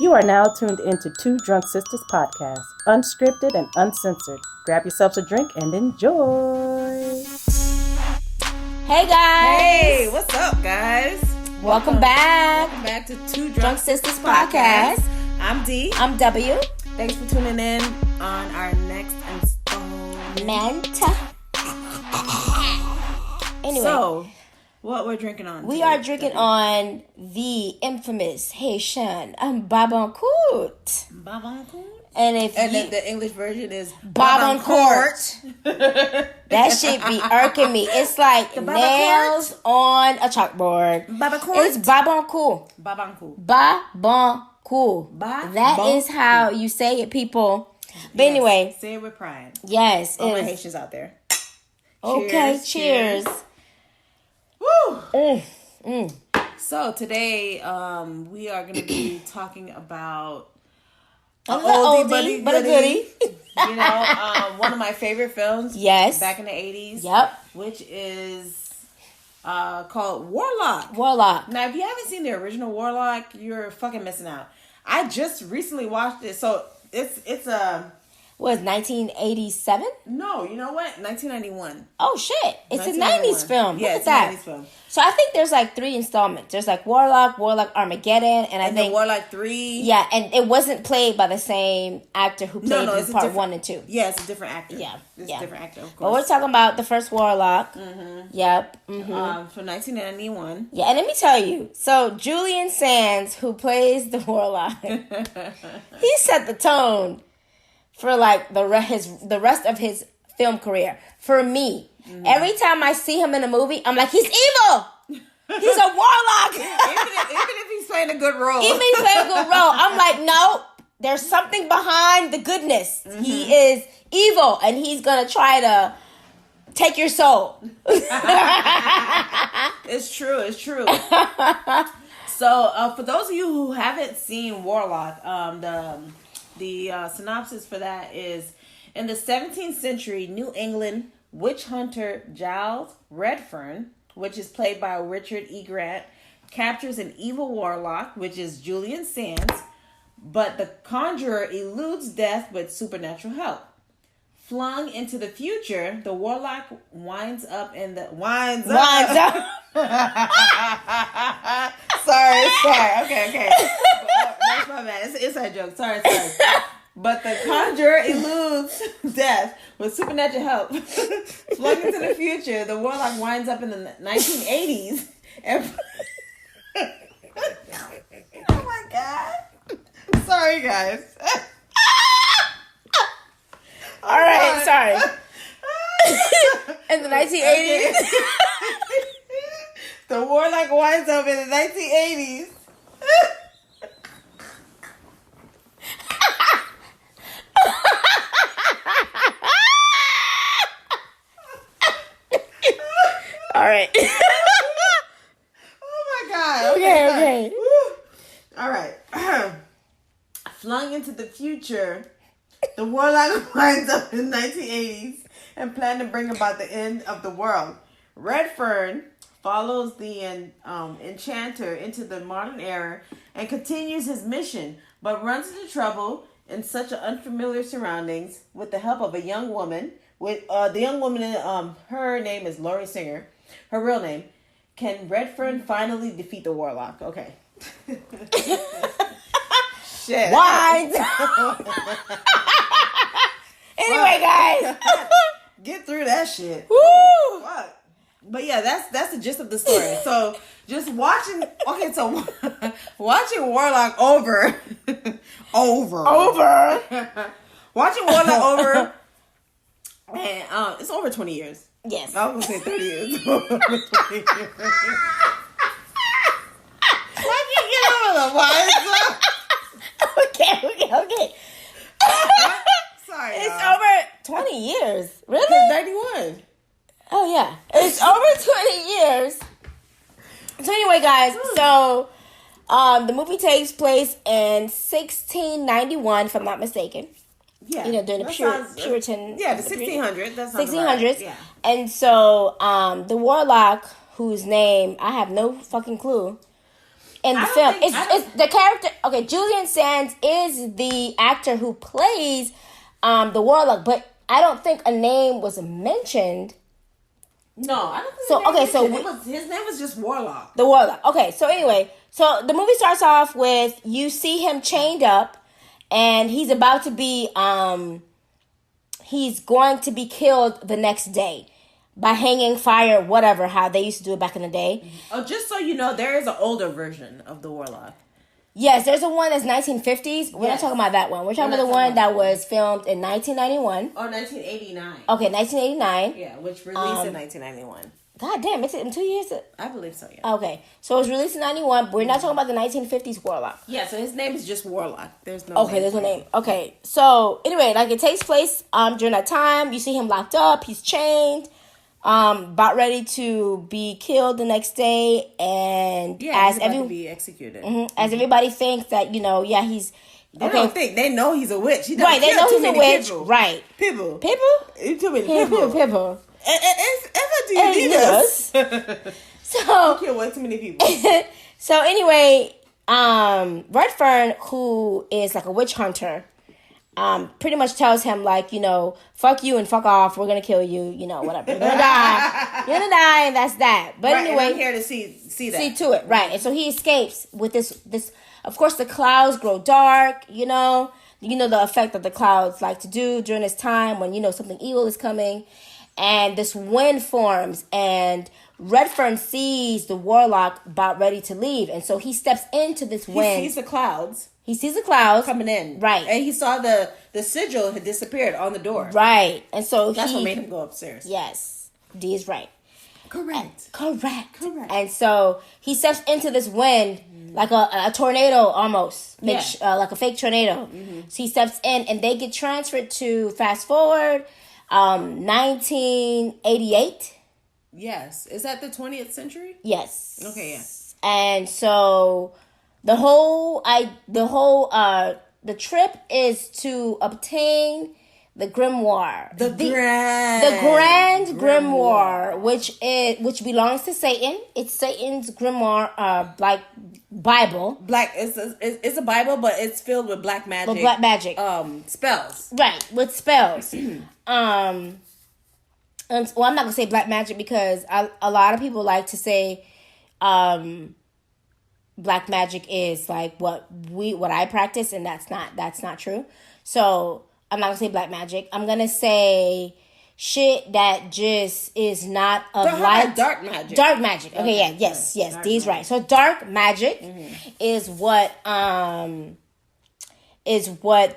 You are now tuned into Two Drunk Sistas podcast, unscripted and uncensored. Grab yourselves a drink and enjoy. Hey guys! Hey, what's up, guys? Welcome back. Welcome back to Two Drunk Sistas podcast. I'm D. I'm W. Thanks for tuning in on our next installment. Anyway, So, what we're drinking on? we today, are drinking W? on the infamous Haitian Babancourt. Babancourt. And if And you, the English version is Babancourt. That shit be irking me. It's like The Babancourt? nails on a chalkboard. Babancourt. It's Babancourt. Babancourt. Babancourt. That is how you say it, people. But anyway, Say it with pride. yes. All my it's- Haitians out there. Okay, cheers. Woo! Mm. So today, we are going to be talking about Another oldie, but a goodie. You know, one of my favorite films. Yes. Back in the 80s. Yep. Which is called Warlock. Warlock. Now, if you haven't seen the original Warlock, you're fucking missing out. I just recently watched it. So it's a... Was 1987? No, you know what? 1991. Oh shit! It's a 1991. 90s film. Yeah, Look it's at that. a 90s film. So I think there's like 3 installments. There's like Warlock Armageddon, and I And think the Warlock 3. yeah, and it wasn't played by the same actor who played it's in a part different- 1 and 2. Yeah, it's a different actor. Yeah, It's yeah. a different actor, of But we're course. talking about the first Warlock. Yep. From 1991. Yeah, and let me tell you. So Julian Sands, who plays the Warlock, he set the tone for like the rest of his film career. For me, every time I see him in a movie, I'm like, he's evil. He's a warlock. even if he's playing a good role. Even if he's playing a good role, I'm like, no, there's something behind the goodness. He is evil, and he's gonna try to take your soul. It's true. It's true. So, for those of you who haven't seen Warlock, the synopsis for that is: in the 17th century New England, witch hunter Giles Redfern, which is played by Richard E. Grant, captures an evil warlock, which is Julian Sands, but the conjurer eludes death with supernatural help. Flung into the future, the warlock winds up. Winds up. Sorry. Okay. That's my bad. It's an inside joke. Sorry. But the conjurer eludes death with supernatural help. Flung into the future, the warlock winds up in the 1980s. Oh my god. Sorry, guys. All right, sorry. In the 1980s. The warlock winds up in the 1980s. All right. Oh my god. Okay. Woo. All right. Flung into the future, the warlock winds up in the 1980s and plan to bring about the end of the world. Redfern follows the enchanter into the modern era and continues his mission, but runs into trouble in such unfamiliar surroundings with the help of a young woman. Her name is Laurie Singer. Her real name. Can Redfern finally defeat the warlock? Okay. Shit. Winds. Anyway, guys. Get through that shit. Woo. Fuck. But yeah, that's the gist of the story. So just watching. Okay, so watching Warlock over. Watching Warlock over. And it's over 20 years. Yes. I was gonna say 30 years. Over 20 years. I can't get over the winds up. Okay. Sorry, It's y'all. over 20 years. Really? 91. Oh, yeah. It's over 20 years. So anyway, guys, so the movie takes place in 1691, if I'm not mistaken. Yeah. You know, during the that Puritan... Yeah, the 1600s. That's 1600s. Yeah. And so the warlock, whose name I have no fucking clue. in the film. It's the character. Okay, Julian Sands is the actor who plays the Warlock, but I don't think a name was mentioned. No, I don't think his name was just Warlock. The Warlock. Okay, so anyway, so the movie starts off with you see him chained up, and he's about to be he's going to be killed the next day by hanging, fire, whatever, how they used to do it back in the day. Oh, just so you know, there is an older version of the Warlock. Yes, there's a one that's 1950s. We're not talking about that one. We're talking about the one that was filmed in 1991. Or 1989. Okay, 1989. Yeah, which released in 1991. God damn, it's in 2 years? I believe so, yeah. Okay, so it was released in 91, but we're not talking about the 1950s Warlock. Yeah, so his name is just Warlock. There's no Okay, there's no name. Okay, so anyway, like it takes place during that time. You see him locked up. He's chained. About ready to be killed the next day, and as about to be executed. As everybody thinks that he's They don't think they know he's a witch. He right, they know he's a witch. People. Right, people. Too many people. Ever do you need us? So you kill way too many people. So anyway, Redfern, who is like a witch hunter, pretty much tells him, like, fuck you and fuck off. We're gonna kill you. Whatever. You're gonna die. You're gonna die, and that's that. But right, anyway, I'm here to see that. See to it, right? And so he escapes with this. Of course, the clouds grow dark. You know the effect that the clouds like to do during this time when something evil is coming, and this wind forms, and Redfern sees the Warlock about ready to leave, and so he steps into this wind. He sees the clouds. He sees the clouds coming in, right, and he saw the sigil had disappeared on the door, right, and so that's what made him go upstairs. Yes, D is right. Correct. And so he steps into this wind like a tornado almost, like a fake tornado. Mm-hmm. So he steps in, and they get transferred to fast forward 1988. Yes, is that the 20th century? Yes. Okay, yeah. And so the trip is to obtain the grimoire, the grand grimoire, which belongs to Satan. It's Satan's grimoire, like Bible. It's a Bible, but it's filled with black magic. With black magic, spells. Right, with spells. And I'm not gonna say black magic because a lot of people like to say, black magic is like what I practice, and that's not true. So I'm not gonna say black magic. I'm gonna say shit that just is not of light. Dark magic. Dark magic. Okay, yeah, yes. D's right. So dark magic is what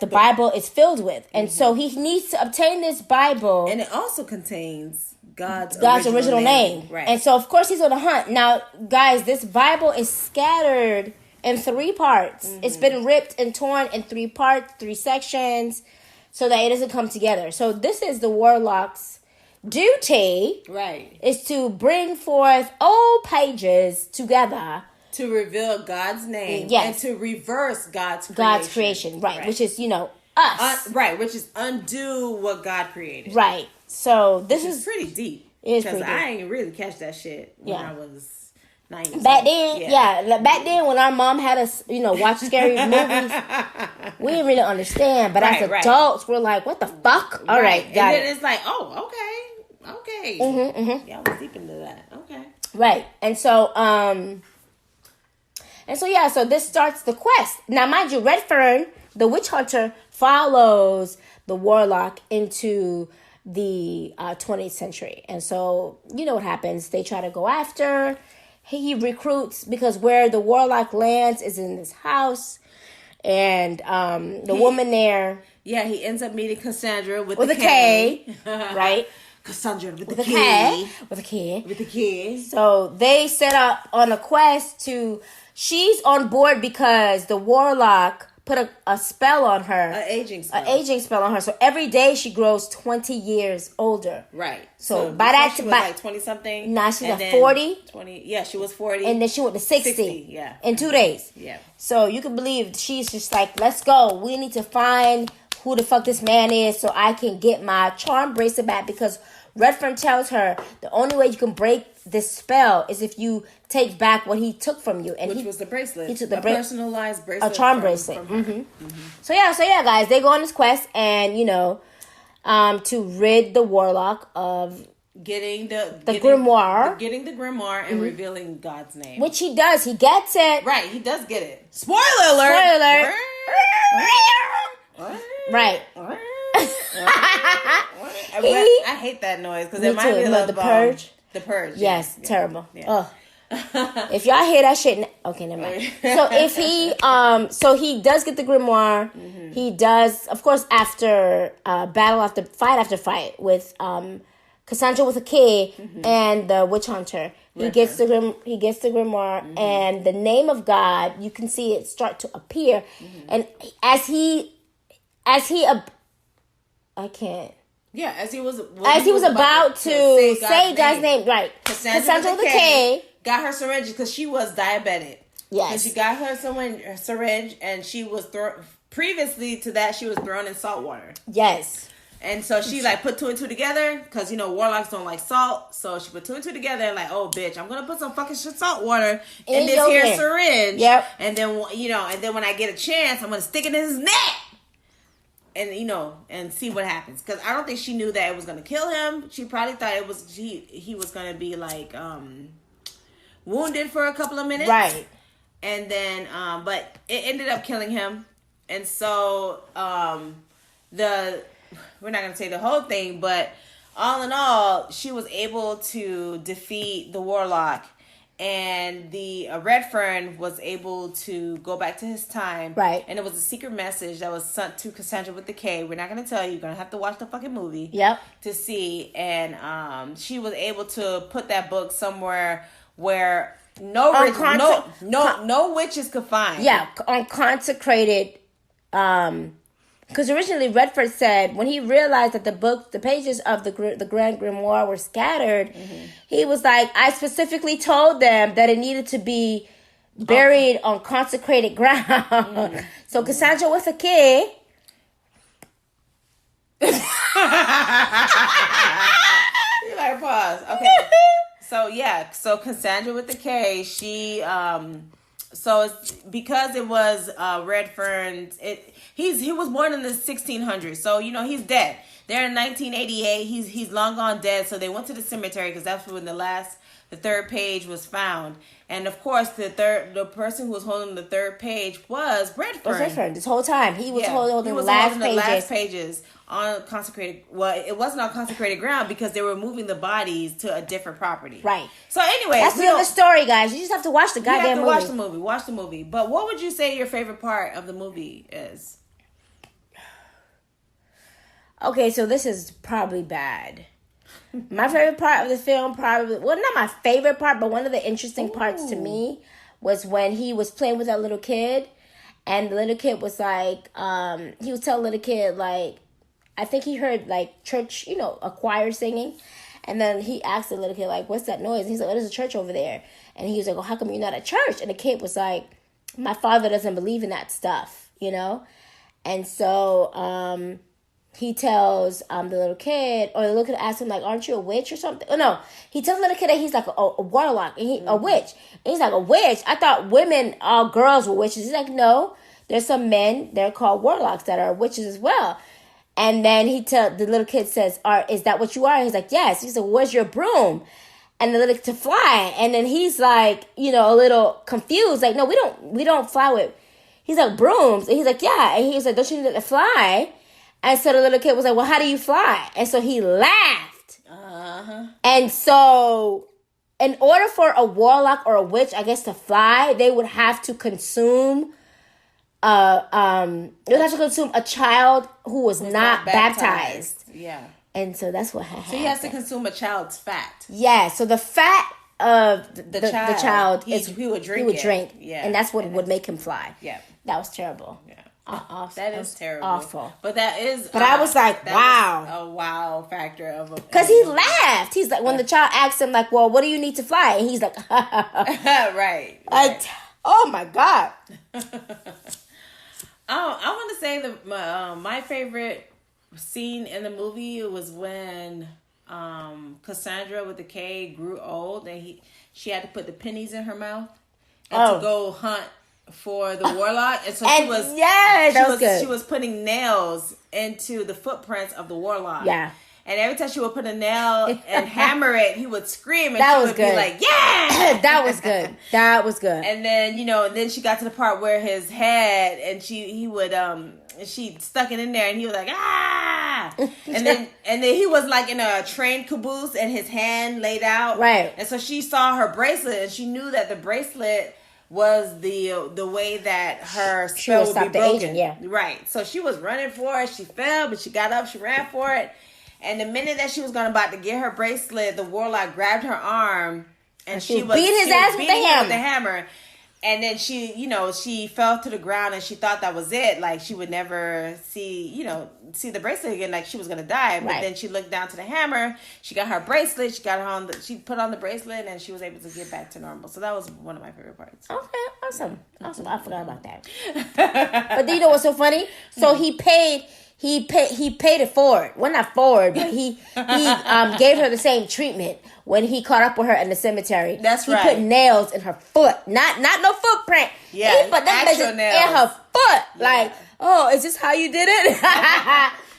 the Bible is filled with, and so he needs to obtain this Bible, and it also contains God's original name. Right. And so of course he's on the hunt. Now, guys, this Bible is scattered in 3 parts. Mm-hmm. It's been ripped and torn in 3 parts, 3 sections, so that it doesn't come together. So this is the Warlock's duty, right, is to bring forth old pages together to reveal God's name, yes, and to reverse God's creation, right, which is us, right, which is undo what God created, right. So this is pretty deep. It is pretty deep. I ain't really catch that shit when I was 9. Back then, back then when our mom had us, watch scary movies, we didn't really understand. But as adults, we're like, what the fuck? All right, got it. And then it's like, oh, okay. Mm-hmm. Yeah, I was deep into that. Okay. Right. And so, so this starts the quest. Now, mind you, Redfern, the witch hunter, follows the Warlock into the 20th century. And so, what happens? They try to go after. He recruits, because where the Warlock lands is in this house. And the woman there. Yeah, he ends up meeting Cassandra with a K. Right? Cassandra with a K. With a K. With a K. So they set up on a quest to... She's on board because the Warlock put a spell on her. An aging spell on her. So every day she grows 20 years older. Right. So by that she was like 20-something. Nah, she's like 40. 20. Yeah, she was 40. And then she went to 60. Yeah. In 2 days. Yeah. So you can believe she's just like, let's go. We need to find who the fuck this man is so I can get my charm bracelet back, because Redfern tells her the only way you can break this spell is if you take back what he took from you, and which was the bracelet. He took the personalized bracelet, a charm bracelet. So yeah, guys, they go on this quest, and to rid the warlock of getting the grimoire, and revealing God's name, which he does. He gets it. Right, he does get it. Spoiler alert. Right. I hate that noise because it reminds me of the Purge. The Purge. Yes, terrible. Yeah. If y'all hear that shit, okay, never mind. So if he, he does get the grimoire. He does, of course, after fight after fight with Cassandra with a K and the witch hunter. He gets the grimoire, and the name of God, you can see it start to appear, and as he was about to say God's name, right? Cassandra with a K got her syringe because she was diabetic. Yes, and she got her syringe, and she was previously to that she was thrown in salt water. Yes. And so she put 2 and 2 together because warlocks don't like salt. So she put 2 and 2 together and oh bitch, I'm gonna put some fucking salt water in this here syringe. Yep. And then when I get a chance, I'm gonna stick it in his neck. And and see what happens, because I don't think she knew that it was gonna kill him. She probably thought it was he was gonna be wounded for a couple of minutes, right? And then but it ended up killing him. And so we're not gonna say the whole thing, but all in all, she was able to defeat the warlock. And the Redfern was able to go back to his time. Right. And it was a secret message that was sent to Cassandra with the K. We're not going to tell you. You're going to have to watch the fucking movie. Yep. To see. And she was able to put that book somewhere where no witches could find. Yeah, on consecrated... Because originally Redford said when he realized that the pages of the Grand Grimoire were scattered, he was like, I specifically told them that it needed to be buried on consecrated ground. So Cassandra with a K. You gotta pause. Okay. So Cassandra with the K, she so it's because it was Redfern's he was born in the 1600s, so he's dead. They're in 1988. He's long gone dead. So they went to the cemetery because that's when the third page was found. And of course, the person who was holding the third page was Redfern. This whole time he was holding the last pages on consecrated. Well, it wasn't on consecrated ground because they were moving the bodies to a different property. Right. So anyway, that's the other story, guys. You just have to watch the goddamn movie. Watch the movie. But what would you say your favorite part of the movie is? Okay, so this is probably bad. My favorite part of the film not my favorite part, but one of the interesting parts to me was when he was playing with that little kid, and the little kid was like, he was telling the little kid, I think he heard church, a choir singing, and then he asked the little kid, what's that noise? And he's like, oh, there's a church over there. And he was like, well, how come you're not at church? And the kid was like, my father doesn't believe in that stuff, And so, he tells the little kid, or the little kid asks him, aren't you a witch or something? Oh, no. He tells the little kid that he's like a warlock, and a witch. And he's like, a witch? I thought all girls were witches. He's like, no. There's some men, they're called warlocks, that are witches as well. And then the little kid says, is that what you are? And he's like, yes. He's like, where's your broom? And the little kid, to fly. And then he's like, a little confused. Like, no, we don't fly with. He's like, brooms. And he's like, yeah. And he's like, don't you need to fly? And so the little kid was like, well, how do you fly? And so he laughed. And so in order for a warlock or a witch, I guess, to fly, they would have to consume a child who was not baptized. Yeah. And so that's what happened. So he has to consume a child's fat. Yeah. So the fat of the child he would drink. Yeah. And that's what would make him fly. Yeah. That was terrible. Yeah. Awful. That is terrible. Awful. But that is. But I was like, wow. A wow factor of. Because he laughed. He's like, when the child asked him, well, what do you need to fly? And he's like, right. Oh my God. I want to say that my favorite scene in the movie was when Cassandra with the K grew old, and she had to put the pennies in her mouth and to go hunt for the warlock, and so she was putting nails into the footprints of the warlock. Yeah. And every time she would put a nail and hammer it, he would scream, and that she was would good. be like, "Yeah!" That was good. That was good. And then then she got to the part where his head, and she stuck it in there, and he was like, "Ah!" and then he was like in a train caboose, and his hand laid out, right. And so she saw her bracelet, and she knew that the bracelet was the way that her spell would be broken. Agent, yeah. Right. So she was running for it. She fell, but she got up. She ran for it. And the minute that she was about to get her bracelet, the warlock grabbed her arm, and she was beating his ass with the hammer. And then she fell to the ground, and she thought that was it. Like, she would never see the bracelet again. Like, she was gonna die. But then she looked down to the hammer. She got her bracelet. She put on the bracelet, and she was able to get back to normal. So that was one of my favorite parts. Okay, awesome. I forgot about that. But then you know what's so funny? So he paid it forward. Well, not forward, but he gave her the same treatment when he caught up with her in the cemetery. That's right. He put nails in her foot. Not no footprint. Yeah, he put them actual in nails her foot. Yeah. Like, oh, is this how you did it?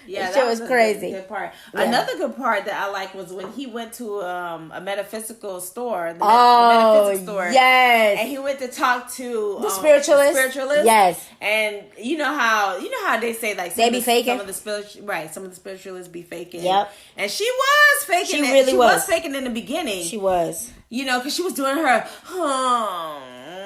Yeah, that was crazy. Good part. Yeah. Another good part that I liked was when he went to a metaphysical store. Metaphysical store. Yes. And he went to talk to the spiritualist. Yes. And you know how they say, like, they be faking. Some of the spiritualists be faking. Yep. And she was faking. She really was faking in the beginning. She was. Because she was doing her.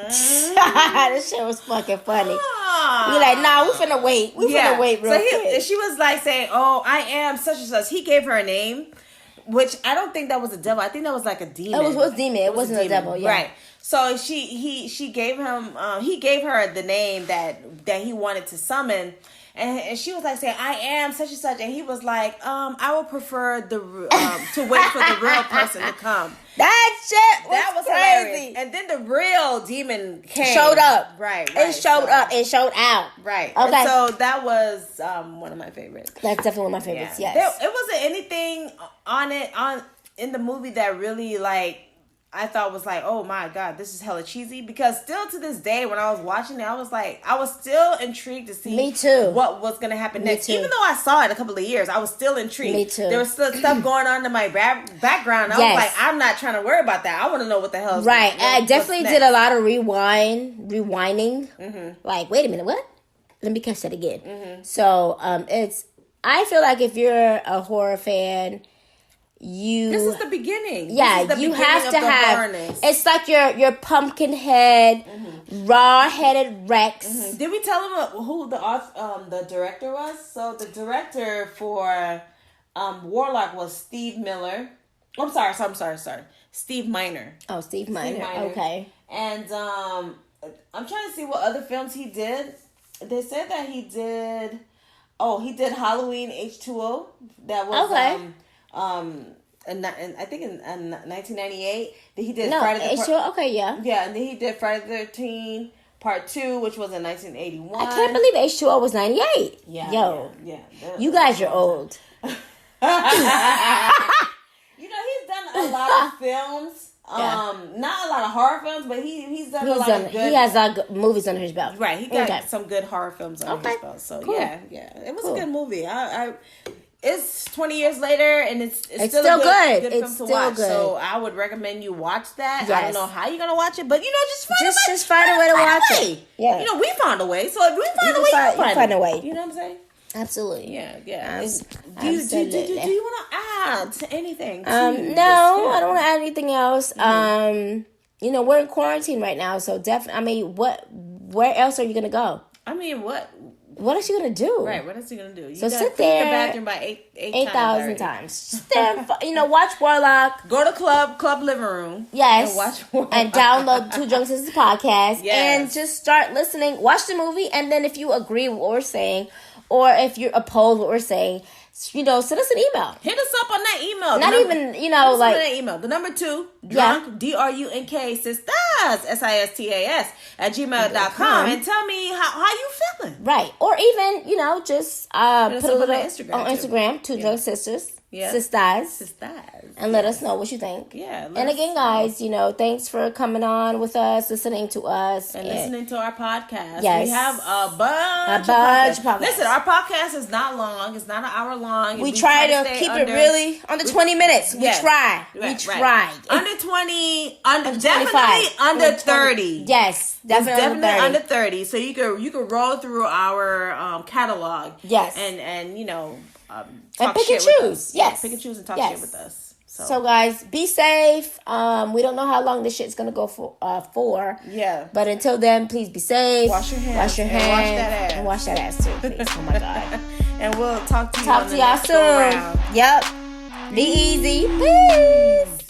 This shit was fucking funny. We like, nah, we finna wait. We finna wait real quick. She was like saying, "Oh, I am such and such." He gave her a name, which I don't think that was a devil. I think that was like a demon. It was demon. It wasn't a devil. Yeah. Right. So she gave him. He gave her the name that he wanted to summon. And she was like saying, "I am such and such," and he was like, "I would prefer to wait for the real person to come." That shit was crazy. Hilarious. And then the real demon showed up. Right. It showed up. It showed out. Right. Okay. And so that was one of my favorites. That's definitely one of my favorites. Yeah. Yes. It wasn't anything in the movie that really, like, I thought was like, oh my God, this is hella cheesy. Because still to this day, when I was watching it, I was still intrigued to see Me too. what was going to happen next. Too. Even though I saw it a couple of years, I was still intrigued. Me too. There was still stuff going on in my background. I was like, I'm not trying to worry about that. I want to know what the hell is right. I definitely did a lot of rewinding. Mm-hmm. Like, wait a minute, what? Let me catch that again. Mm-hmm. So, I feel like if you're a horror fan, this is the beginning. Yeah, you have to have. Horrorness. It's like your pumpkin head, raw headed Rex. Mm-hmm. Did we tell him who the director was? So the director for Warlock was Steve Miller. I'm sorry. Steve Miner. Oh, Steve Miner. Okay. And I'm trying to see what other films he did. They said that he did. Oh, he did Halloween H2O. That was okay. And I think in 1998, he did Friday the 13th. Okay, yeah. Yeah, and then he did Friday the 13th Part 2, which was in 1981. I can't believe H2O was 98. Yeah. Yo. Yeah. You guys are old. He's done a lot of films. Yeah. Not a lot of horror films, but he's done a lot of good. He has movies under his belt. Right, he got some good horror films under his belt. So cool. yeah, it was a good movie. It's 20 years later, and it's still a good film to watch. Good. So I would recommend you watch that. Yes. I don't know how you're gonna watch it, but just find a way to watch it. Yeah, we found a way. So if we find a way, you find a way. You know what I'm saying? Absolutely. Yeah. Do you want to add to anything? No, I don't want to add anything else. Mm-hmm. We're in quarantine right now, so definitely. I mean, where else are you gonna go? I mean, what is she gonna do? Right, what is she gonna do? You so sit there. The bathroom by 8,000 times. Sit there, watch Warlock. Go to club living room. Yes, and watch Warlock. And download Two Drunk Sistas podcast. Yes. And just start listening. Watch the movie, and then if you agree with what we're saying, or if you're opposed what we're saying, send us an email. Hit us up on that email. That email. The number 2, drunk, DRUNK, sistas, SISTAS, @gmail.com. And tell me how you feeling. Right. Or even, just put a little on Instagram, on Instagram, Two Drunk Sistas. Sistas. And let us know what you think. Yeah. And again, guys, thanks for coming on with us, listening to us. And listening to our podcast. Yes. We have a bunch of podcasts. Listen, our podcast is not long. It's not an hour long. We try to keep it really under 20 minutes. We try. We tried. Under 20, under definitely under 30. Yes, definitely under 30. So you could roll through our catalog. Yes. And and pick and choose. Yes. Pick and choose and talk shit with us. So guys, be safe. We don't know how long this shit's gonna go for. Yeah. But until then, please be safe. Wash your hands. Wash your hands. And wash that ass. And wash that ass too, please. Oh my God. And we'll talk to you y'all soon. Yep. Be easy. Peace.